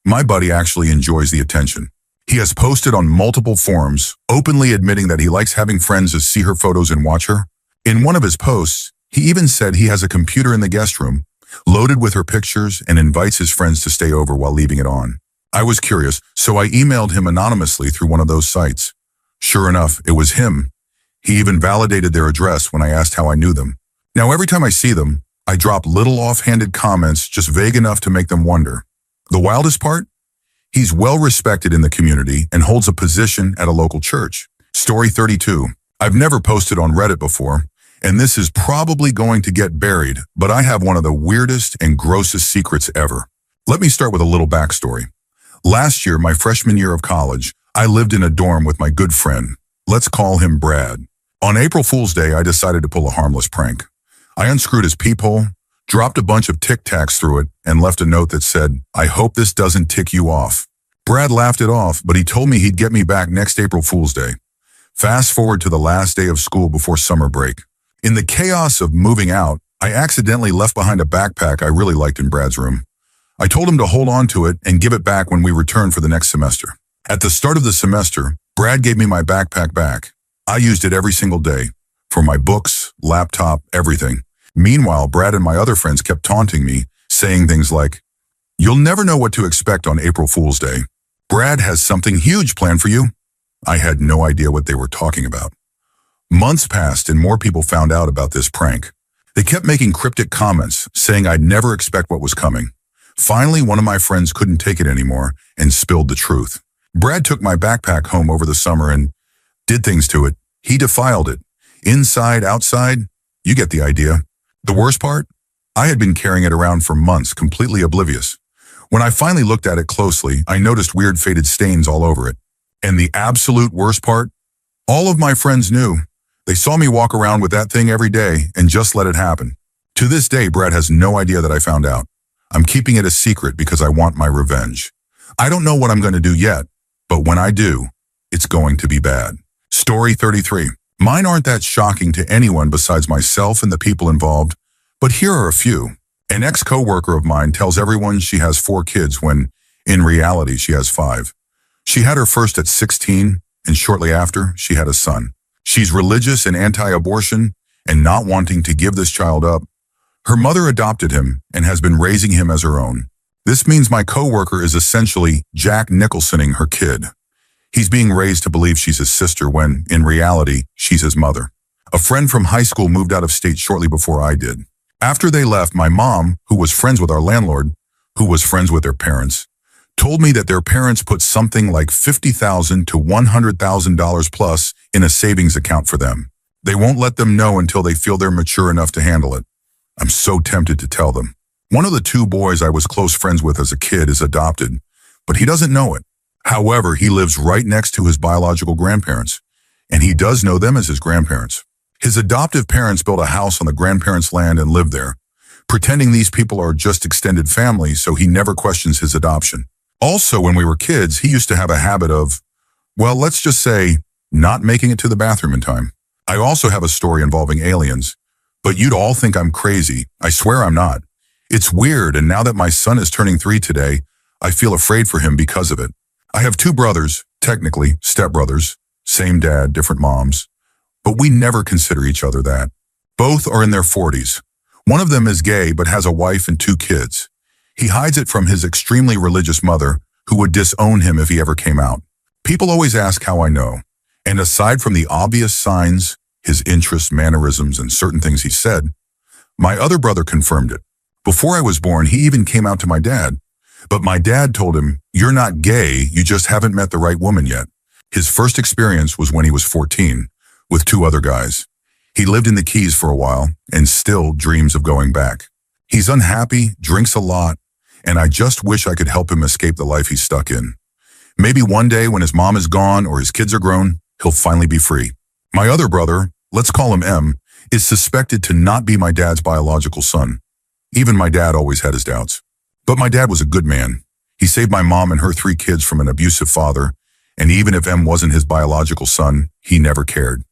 A: My buddy actually enjoys the attention. He has posted on multiple forums, openly admitting that he likes having friends to see her photos and watch her. In one of his posts, he even said he has a computer in the guest room, loaded with her pictures, and invites his friends to stay over while leaving it on. I was curious, so I emailed him anonymously through one of those sites. Sure enough, it was him. He even validated their address when I asked how I knew them. Now, every time I see them, I drop little offhanded comments just vague enough to make them wonder. The wildest part? He's well respected in the community and holds a position at a local church. Story 32. I've never posted on Reddit before, And this is probably going to get buried, but I have one of the weirdest and grossest secrets ever. Let me start with a little backstory. Last year, my freshman year of college, I lived in a dorm with my good friend. Let's call him Brad. On April Fool's Day, I decided to pull a harmless prank. I unscrewed his peephole, dropped a bunch of Tic Tacs through it, and left a note that said, "I hope this doesn't tick you off." Brad laughed it off, but he told me he'd get me back next April Fool's Day. Fast forward to the last day of school before summer break. In the chaos of moving out, I accidentally left behind a backpack I really liked in Brad's room. I told him to hold on to it and give it back when we returned for the next semester. At the start of the semester, Brad gave me my backpack back. I used it every single day, for my books, laptop, everything. Meanwhile, Brad and my other friends kept taunting me, saying things like, "You'll never know what to expect on April Fool's Day. Brad has something huge planned for you." I had no idea what they were talking about. Months passed and more people found out about this prank. They kept making cryptic comments, saying I'd never expect what was coming. Finally, one of my friends couldn't take it anymore and spilled the truth. Brad took my backpack home over the summer and did things to it. He defiled it. Inside, outside, you get the idea. The worst part? I had been carrying it around for months, completely oblivious. When I finally looked at it closely, I noticed weird faded stains all over it. And the absolute worst part? All of my friends knew. They saw me walk around with that thing every day and just let it happen. To this day, Brad has no idea that I found out. I'm keeping it a secret because I want my revenge. I don't know what I'm going to do yet, but when I do, it's going to be bad. Story 33. Mine aren't that shocking to anyone besides myself and the people involved, but here are a few. An ex-coworker of mine tells everyone she has 4 kids when, in reality, she has 5. She had her first at 16, and shortly after, she had a son. She's religious and anti-abortion, and not wanting to give this child up. Her mother adopted him and has been raising him as her own. This means my coworker is essentially Jack Nicholsoning her kid. He's being raised to believe she's his sister when, in reality, she's his mother. A friend from high school moved out of state shortly before I did. After they left, my mom, who was friends with our landlord, who was friends with their parents, told me that their parents put something like $50,000 to $100,000 plus in a savings account for them. They won't let them know until they feel they're mature enough to handle it. I'm so tempted to tell them. One of the 2 boys I was close friends with as a kid is adopted, but he doesn't know it. However, he lives right next to his biological grandparents, and he does know them as his grandparents. His adoptive parents built a house on the grandparents' land and lived there, pretending these people are just extended family, so he never questions his adoption. Also, when we were kids, he used to have a habit of, well, let's just say, not making it to the bathroom in time. I also have a story involving aliens, but you'd all think I'm crazy. I swear I'm not. It's weird, and now that my son is turning 3 today, I feel afraid for him because of it. I have 2 brothers, technically stepbrothers, same dad, different moms, but we never consider each other that. Both are in their 40s. One of them is gay but has a wife and 2 kids. He hides it from his extremely religious mother, who would disown him if he ever came out. People always ask how I know, and aside from the obvious signs, his interests, mannerisms, and certain things he said, my other brother confirmed it. Before I was born, he even came out to my dad. But my dad told him, "You're not gay, you just haven't met the right woman yet." His first experience was when he was 14, with 2 other guys. He lived in the Keys for a while, and still dreams of going back. He's unhappy, drinks a lot, and I just wish I could help him escape the life he's stuck in. Maybe one day when his mom is gone or his kids are grown, he'll finally be free. My other brother, let's call him M, is suspected to not be my dad's biological son. Even my dad always had his doubts. But my dad was a good man. He saved my mom and her 3 kids from an abusive father, and even if M wasn't his biological son, he never cared.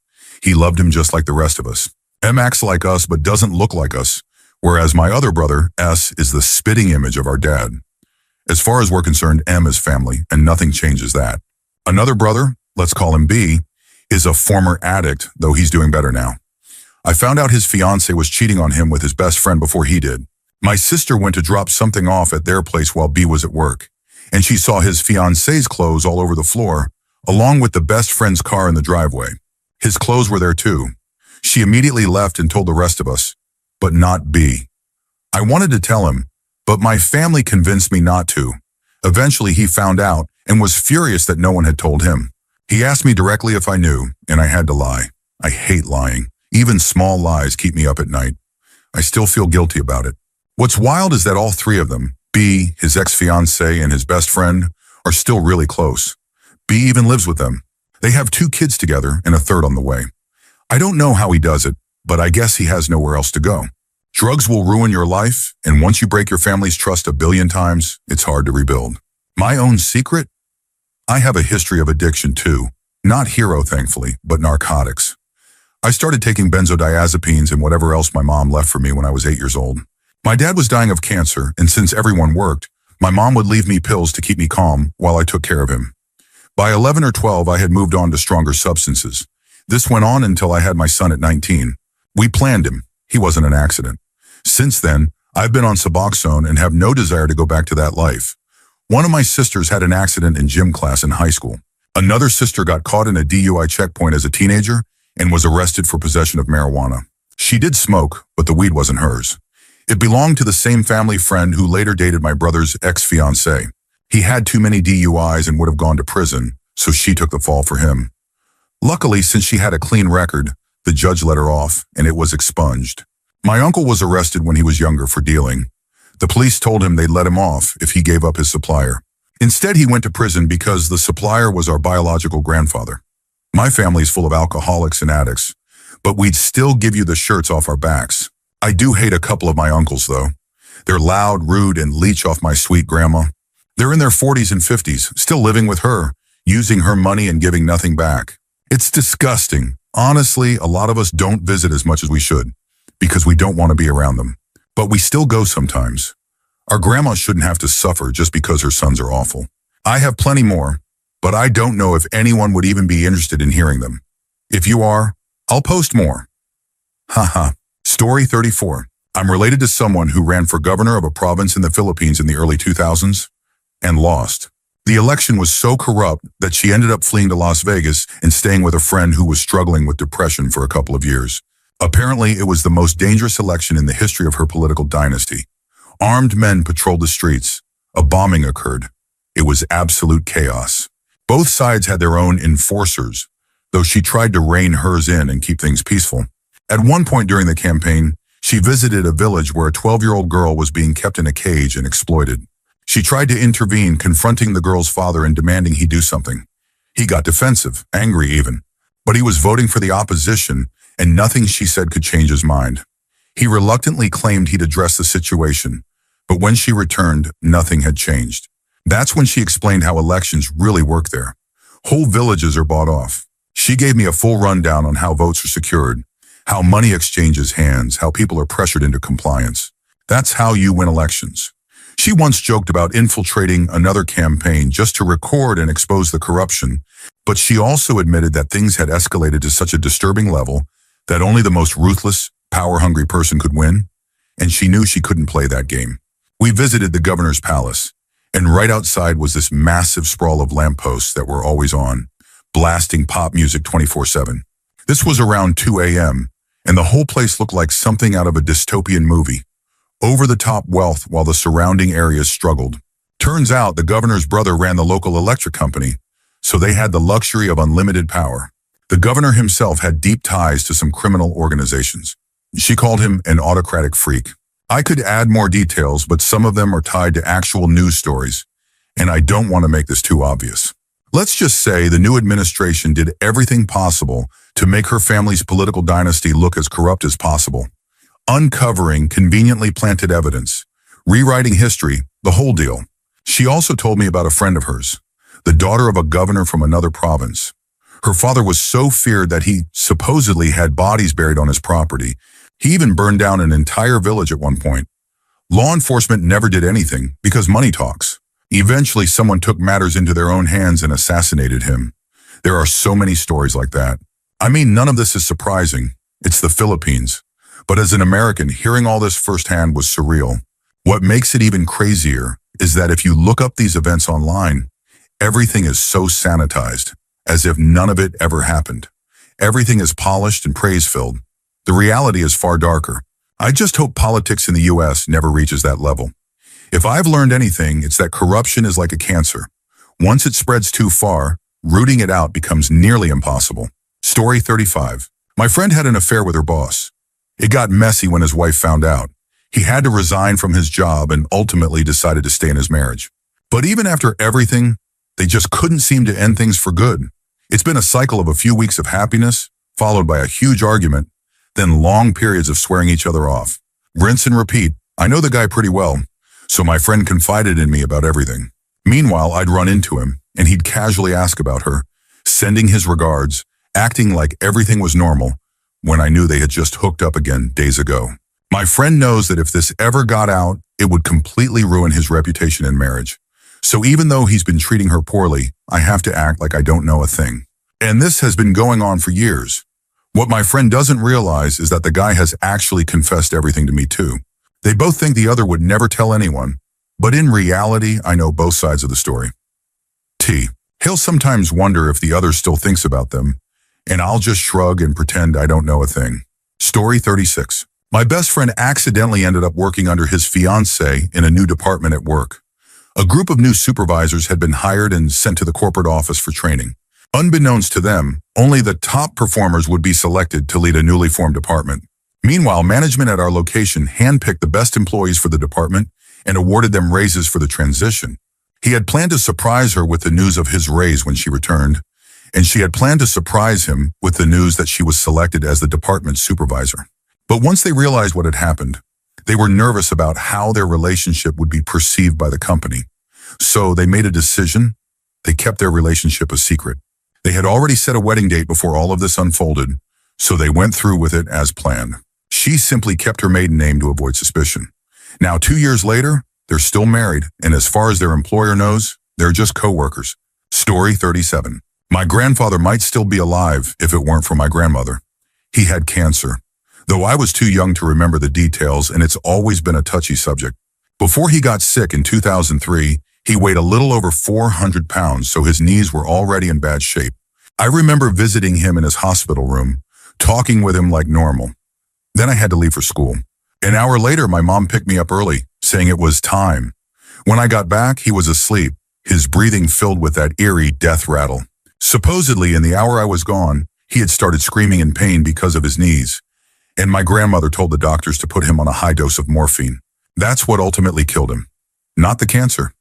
A: He loved him just like the rest of us. M acts like us but doesn't look like us, whereas my other brother, S, is the spitting image of our dad. As far as we're concerned, M is family, and nothing changes that. Another brother, let's call him B, is a former addict, though he's doing better now. I found out his fiancée was cheating on him with his best friend before he did. My sister went to drop something off at their place while B was at work, and she saw his fiancée's clothes all over the floor, along with the best friend's car in the driveway. His clothes were there too. She immediately left and told the rest of us, but not B. I wanted to tell him, but my family convinced me not to. Eventually he found out and was furious that no one had told him. He asked me directly if I knew, and I had to lie. I hate lying. Even small lies keep me up at night. I still feel guilty about it. What's wild is that all three of them, B, his ex-fiancée, and his best friend, are still really close. B even lives with them. They have 2 kids together and a third on the way. I don't know how he does it, but I guess he has nowhere else to go. Drugs will ruin your life, and once you break your family's trust 1 billion times, it's hard to rebuild. My own secret? I have a history of addiction too. Not hero, thankfully, but narcotics. I started taking benzodiazepines and whatever else my mom left for me when I was 8 years old. My dad was dying of cancer, and since everyone worked, my mom would leave me pills to keep me calm while I took care of him. By 11 or 12, I had moved on to stronger substances. This went on until I had my son at 19. We planned him. He wasn't an accident. Since then, I've been on Suboxone and have no desire to go back to that life. One of my sisters had an accident in gym class in high school. Another sister got caught in a DUI checkpoint as a teenager and was arrested for possession of marijuana. She did smoke, but the weed wasn't hers. It belonged to the same family friend who later dated my brother's ex-fiancée. He had too many DUIs and would have gone to prison, so she took the fall for him. Luckily, since she had a clean record, the judge let her off, and it was expunged. My uncle was arrested when he was younger for dealing. The police told him they'd let him off if he gave up his supplier. Instead, he went to prison because the supplier was our biological grandfather. My family's full of alcoholics and addicts, but we'd still give you the shirts off our backs. I do hate a couple of my uncles, though. They're loud, rude, and leech off my sweet grandma. They're in their 40s and 50s, still living with her, using her money and giving nothing back. It's disgusting. Honestly, a lot of us don't visit as much as we should, because we don't want to be around them. But we still go sometimes. Our grandma shouldn't have to suffer just because her sons are awful. I have plenty more, but I don't know if anyone would even be interested in hearing them. If you are, I'll post more. Haha. Story 34. I'm related to someone who ran for governor of a province in the Philippines in the early 2000s and lost. The election was so corrupt that she ended up fleeing to Las Vegas and staying with a friend who was struggling with depression for a couple of years. Apparently, it was the most dangerous election in the history of her political dynasty. Armed men patrolled the streets. A bombing occurred. It was absolute chaos. Both sides had their own enforcers, though she tried to rein hers in and keep things peaceful. At one point during the campaign, she visited a village where a 12-year-old girl was being kept in a cage and exploited. She tried to intervene, confronting the girl's father and demanding he do something. He got defensive, angry even, but he was voting for the opposition, and nothing she said could change his mind. He reluctantly claimed he'd address the situation, but when she returned, nothing had changed. That's when she explained how elections really work there. Whole villages are bought off. She gave me a full rundown on how votes are secured, how money exchanges hands, how people are pressured into compliance. That's how you win elections. She once joked about infiltrating another campaign just to record and expose the corruption, but she also admitted that things had escalated to such a disturbing level that only the most ruthless, power-hungry person could win, and she knew she couldn't play that game. We visited the governor's palace, and right outside was this massive sprawl of lampposts that were always on, blasting pop music 24/7. This was around 2 a.m., and the whole place looked like something out of a dystopian movie. Over-the-top wealth while the surrounding areas struggled. Turns out the governor's brother ran the local electric company, so they had the luxury of unlimited power. The governor himself had deep ties to some criminal organizations. She called him an autocratic freak. I could add more details, but some of them are tied to actual news stories, and I don't want to make this too obvious. Let's just say the new administration did everything possible to make her family's political dynasty look as corrupt as possible. Uncovering conveniently planted evidence, rewriting history, the whole deal. She also told me about a friend of hers, the daughter of a governor from another province. Her father was so feared that he supposedly had bodies buried on his property. He even burned down an entire village at one point. Law enforcement never did anything because money talks. Eventually, someone took matters into their own hands and assassinated him. There are so many stories like that. I mean, none of this is surprising. It's the Philippines. But as an American, hearing all this firsthand was surreal. What makes it even crazier is that if you look up these events online, everything is so sanitized, as if none of it ever happened. Everything is polished and praise-filled. The reality is far darker. I just hope politics in the U.S. never reaches that level. If I've learned anything, it's that corruption is like a cancer. Once it spreads too far, rooting it out becomes nearly impossible. Story 35. My friend had an affair with her boss. It got messy when his wife found out. He had to resign from his job and ultimately decided to stay in his marriage. But even after everything, they just couldn't seem to end things for good. It's been a cycle of a few weeks of happiness, followed by a huge argument, then long periods of swearing each other off. Rinse and repeat. I know the guy pretty well, so my friend confided in me about everything. Meanwhile, I'd run into him, and he'd casually ask about her, sending his regards, acting like everything was normal, when I knew they had just hooked up again days ago. My friend knows that if this ever got out, it would completely ruin his reputation in marriage. So even though he's been treating her poorly, I have to act like I don't know a thing. And this has been going on for years. What my friend doesn't realize is that the guy has actually confessed everything to me too. They both think the other would never tell anyone, but in reality, I know both sides of the story. T. He'll sometimes wonder if the other still thinks about them, and I'll just shrug and pretend I don't know a thing. Story 36. My best friend accidentally ended up working under his fiancée in a new department at work. A group of new supervisors had been hired and sent to the corporate office for training. Unbeknownst to them, only the top performers would be selected to lead a newly formed department. Meanwhile, management at our location handpicked the best employees for the department and awarded them raises for the transition. He had planned to surprise her with the news of his raise when she returned, and she had planned to surprise him with the news that she was selected as the department supervisor. But once they realized what had happened, they were nervous about how their relationship would be perceived by the company. So they made a decision. They kept their relationship a secret. They had already set a wedding date before all of this unfolded, so they went through with it as planned. She simply kept her maiden name to avoid suspicion. Now, 2 years later, they're still married, and as far as their employer knows, they're just co-workers. Story 37. My grandfather might still be alive if it weren't for my grandmother. He had cancer, though I was too young to remember the details, and it's always been a touchy subject. Before he got sick in 2003, he weighed a little over 400 pounds, so his knees were already in bad shape. I remember visiting him in his hospital room, talking with him like normal. Then I had to leave for school. An hour later, my mom picked me up early, saying it was time. When I got back, he was asleep, his breathing filled with that eerie death rattle. Supposedly, in the hour I was gone, he had started screaming in pain because of his knees, and my grandmother told the doctors to put him on a high dose of morphine. That's what ultimately killed him, not the cancer.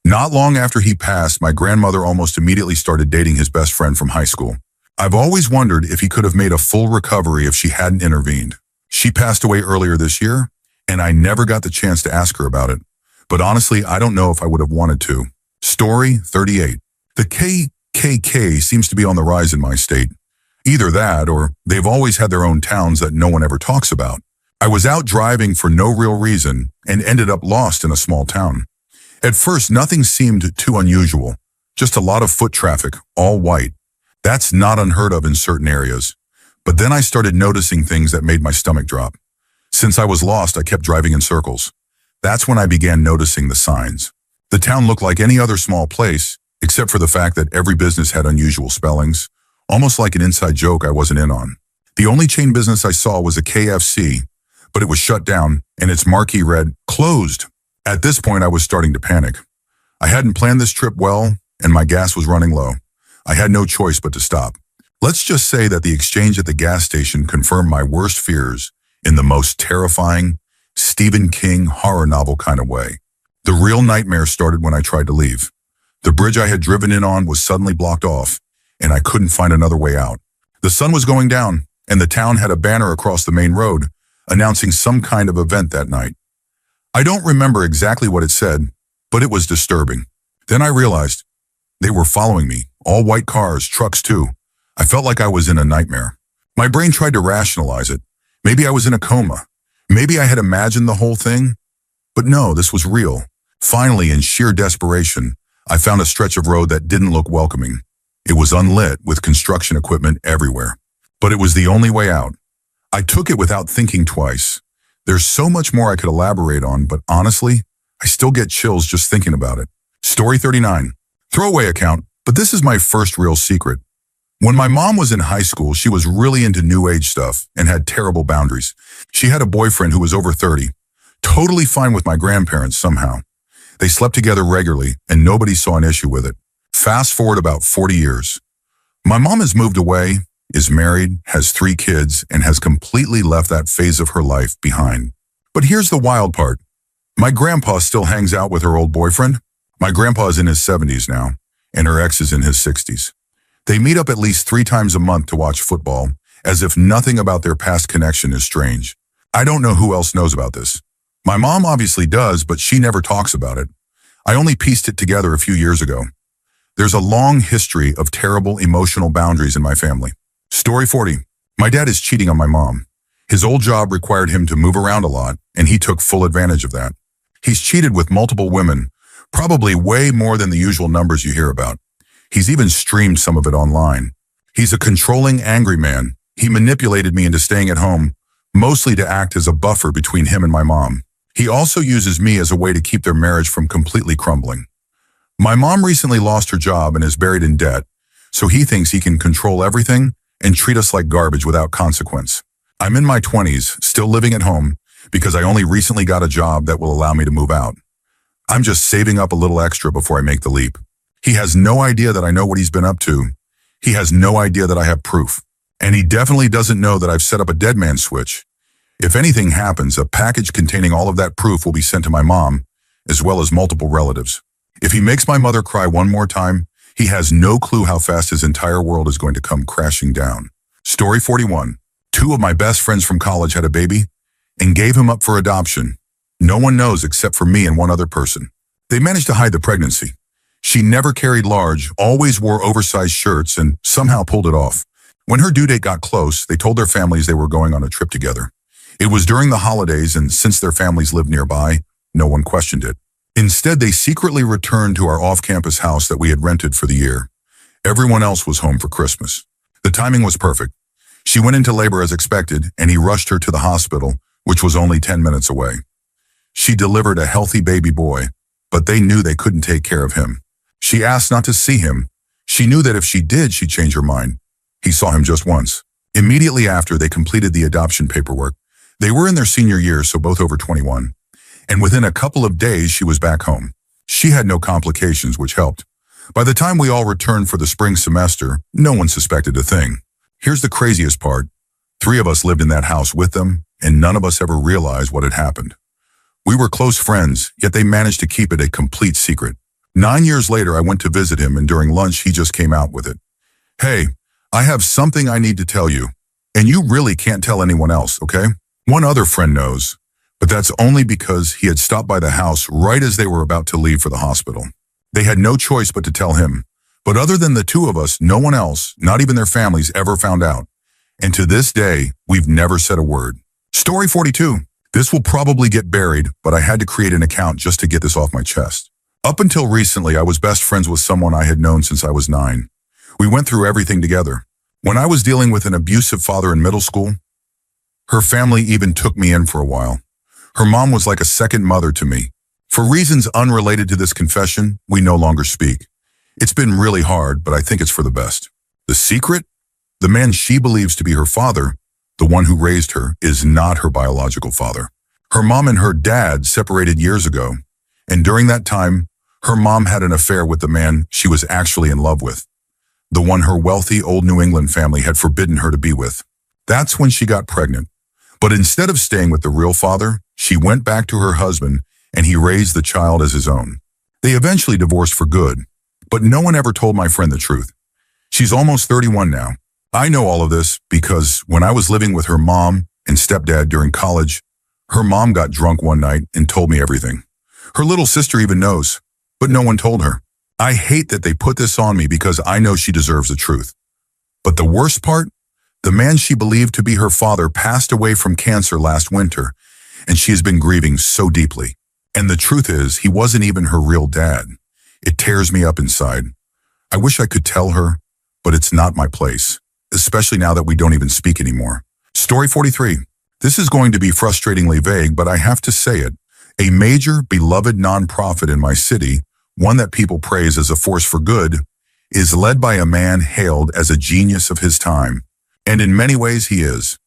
A: Not long after he passed, my grandmother almost immediately started dating his best friend from high school. I've always wondered if he could have made a full recovery if she hadn't intervened. She passed away earlier this year, and I never got the chance to ask her about it. But honestly, I don't know if I would have wanted to. Story 38. The KKK seems to be on the rise in my state. Either that, or they've always had their own towns that no one ever talks about. I was out driving for no real reason and ended up lost in a small town. At first, nothing seemed too unusual. Just a lot of foot traffic, all white. That's not unheard of in certain areas. But then I started noticing things that made my stomach drop. Since I was lost, I kept driving in circles. That's when I began noticing the signs. The town looked like any other small place, except for the fact that every business had unusual spellings, almost like an inside joke I wasn't in on. The only chain business I saw was a KFC, but it was shut down, and its marquee read, "Closed." At this point, I was starting to panic. I hadn't planned this trip well, and my gas was running low. I had no choice but to stop. Let's just say that the exchange at the gas station confirmed my worst fears in the most terrifying, Stephen King horror novel kind of way. The real nightmare started when I tried to leave. The bridge I had driven in on was suddenly blocked off, and I couldn't find another way out. The sun was going down, and the town had a banner across the main road announcing some kind of event that night. I don't remember exactly what it said, but it was disturbing. Then I realized they were following me, all white cars, trucks too. I felt like I was in a nightmare. My brain tried to rationalize it. Maybe I was in a coma. Maybe I had imagined the whole thing. But no, this was real. Finally, in sheer desperation, I found a stretch of road that didn't look welcoming. It was unlit with construction equipment everywhere. But it was the only way out. I took it without thinking twice. There's so much more I could elaborate on, but honestly, I still get chills just thinking about it. Story 39. Throwaway account, but this is my first real secret. When my mom was in high school, she was really into new age stuff and had terrible boundaries. She had a boyfriend who was over 30, totally fine with my grandparents somehow. They slept together regularly and nobody saw an issue with it. Fast forward about 40 years. My mom has moved away is married, has 3 kids, and has completely left that phase of her life behind. But here's the wild part. My grandpa still hangs out with her old boyfriend. My grandpa is in his 70s now, and her ex is in his 60s. They meet up at least 3 times a month to watch football, as if nothing about their past connection is strange. I don't know who else knows about this. My mom obviously does, but she never talks about it. I only pieced it together a few years ago. There's a long history of terrible emotional boundaries in my family. Story 40. My dad is cheating on my mom. His old job required him to move around a lot, and he took full advantage of that. He's cheated with multiple women, probably way more than the usual numbers you hear about. He's even streamed some of it online. He's a controlling, angry man. He manipulated me into staying at home, mostly to act as a buffer between him and my mom. He also uses me as a way to keep their marriage from completely crumbling. My mom recently lost her job and is buried in debt, so he thinks he can control everything and treat us like garbage without consequence. I'm in my 20s, still living at home, because I only recently got a job that will allow me to move out. I'm just saving up a little extra before I make the leap. He has no idea that I know what he's been up to. He has no idea that I have proof. And he definitely doesn't know that I've set up a dead man switch. If anything happens, a package containing all of that proof will be sent to my mom, as well as multiple relatives. If he makes my mother cry one more time, he has no clue how fast his entire world is going to come crashing down. Story 41. 2 of my best friends from college had a baby and gave him up for adoption. No one knows except for me and one other person. They managed to hide the pregnancy. She never carried large, always wore oversized shirts, and somehow pulled it off. When her due date got close, they told their families they were going on a trip together. It was during the holidays, and since their families lived nearby, no one questioned it. Instead, they secretly returned to our off-campus house that we had rented for the year. Everyone else was home for Christmas. The timing was perfect. She went into labor as expected, and he rushed her to the hospital, which was only 10 minutes away. She delivered a healthy baby boy, but they knew they couldn't take care of him. She asked not to see him. She knew that if she did, she'd change her mind. He saw him just once. Immediately after, they completed the adoption paperwork. They were in their senior year, so both over 21. And within a couple of days, she was back home. She had no complications, which helped. By the time we all returned for the spring semester, no one suspected a thing. Here's the craziest part. 3 of us lived in that house with them, and none of us ever realized what had happened. We were close friends, yet they managed to keep it a complete secret. 9 years later, I went to visit him, and during lunch, he just came out with it. Hey, I have something I need to tell you, and you really can't tell anyone else, okay? One other friend knows, but that's only because he had stopped by the house right as they were about to leave for the hospital. They had no choice but to tell him. But other than the 2 of us, no one else, not even their families, ever found out. And to this day, we've never said a word. Story 42. This will probably get buried, but I had to create an account just to get this off my chest. Up until recently, I was best friends with someone I had known since I was 9. We went through everything together. When I was dealing with an abusive father in middle school, her family even took me in for a while. Her mom was like a second mother to me. For reasons unrelated to this confession, we no longer speak. It's been really hard, but I think it's for the best. The secret? The man she believes to be her father, the one who raised her, is not her biological father. Her mom and her dad separated years ago, and during that time, her mom had an affair with the man she was actually in love with, the one her wealthy old New England family had forbidden her to be with. That's when she got pregnant. But instead of staying with the real father, she went back to her husband, and he raised the child as his own. They eventually divorced for good, but no one ever told my friend the truth. She's almost 31 now. I know all of this because when I was living with her mom and stepdad during college, her mom got drunk one night and told me everything. Her little sister even knows, but no one told her. I hate that they put this on me because I know she deserves the truth. But the worst part? The man she believed to be her father passed away from cancer last winter, and she has been grieving so deeply. And the truth is, he wasn't even her real dad. It tears me up inside. I wish I could tell her, but it's not my place, especially now that we don't even speak anymore. Story 43. This is going to be frustratingly vague, but I have to say it. A major, beloved nonprofit in my city, one that people praise as a force for good, is led by a man hailed as a genius of his time. And in many ways he is.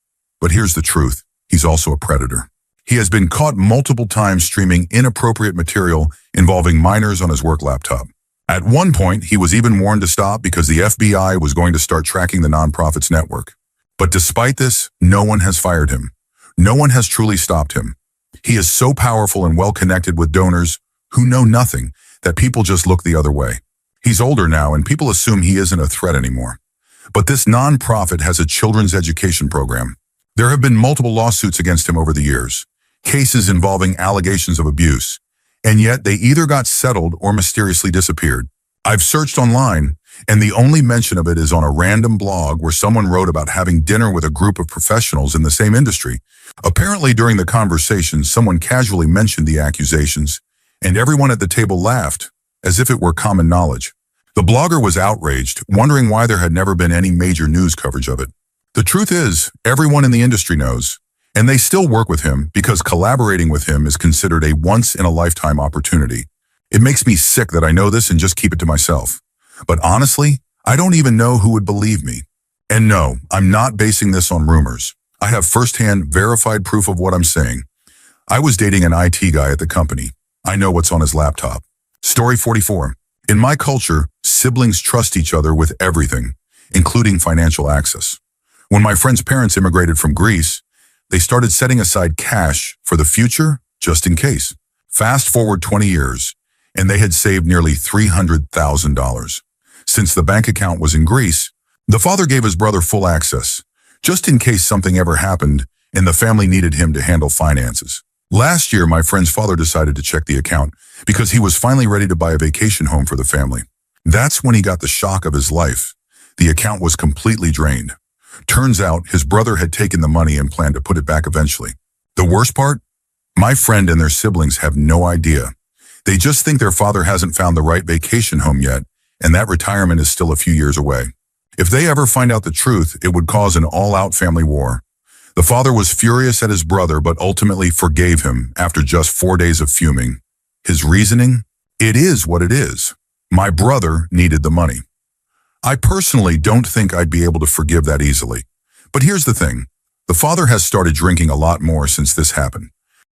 A: But here's the truth. He's also a predator. He has been caught multiple times streaming inappropriate material involving minors on his work laptop. At one point, he was even warned to stop because the FBI was going to start tracking the nonprofit's network. But despite this, no one has fired him. No one has truly stopped him. He is so powerful and well-connected with donors who know nothing that people just look the other way. He's older now and people assume he isn't a threat anymore. But this nonprofit has a children's education program. There have been multiple lawsuits against him over the years, cases involving allegations of abuse, and yet they either got settled or mysteriously disappeared. I've searched online, and the only mention of it is on a random blog where someone wrote about having dinner with a group of professionals in the same industry. Apparently, during the conversation, someone casually mentioned the accusations, and everyone at the table laughed, as if it were common knowledge. The blogger was outraged, wondering why there had never been any major news coverage of it. The truth is, everyone in the industry knows, and they still work with him because collaborating with him is considered a once-in-a-lifetime opportunity. It makes me sick that I know this and just keep it to myself. But honestly, I don't even know who would believe me. And no, I'm not basing this on rumors. I have firsthand verified proof of what I'm saying. I was dating an IT guy at the company. I know what's on his laptop. Story 44. In my culture, siblings trust each other with everything, including financial access. When my friend's parents immigrated from Greece, they started setting aside cash for the future just in case. Fast forward 20 years, and they had saved nearly $300,000. Since the bank account was in Greece, the father gave his brother full access, just in case something ever happened and the family needed him to handle finances. Last year, my friend's father decided to check the account because he was finally ready to buy a vacation home for the family. That's when he got the shock of his life. The account was completely drained. Turns out his brother had taken the money and planned to put it back eventually. The worst part? My friend and their siblings have no idea. They just think their father hasn't found the right vacation home yet, and that retirement is still a few years away. If they ever find out the truth, it would cause an all-out family war. The father was furious at his brother, but ultimately forgave him after just 4 days of fuming. His reasoning? It is what it is. My brother needed the money. I personally don't think I'd be able to forgive that easily. But here's the thing. The father has started drinking a lot more since this happened.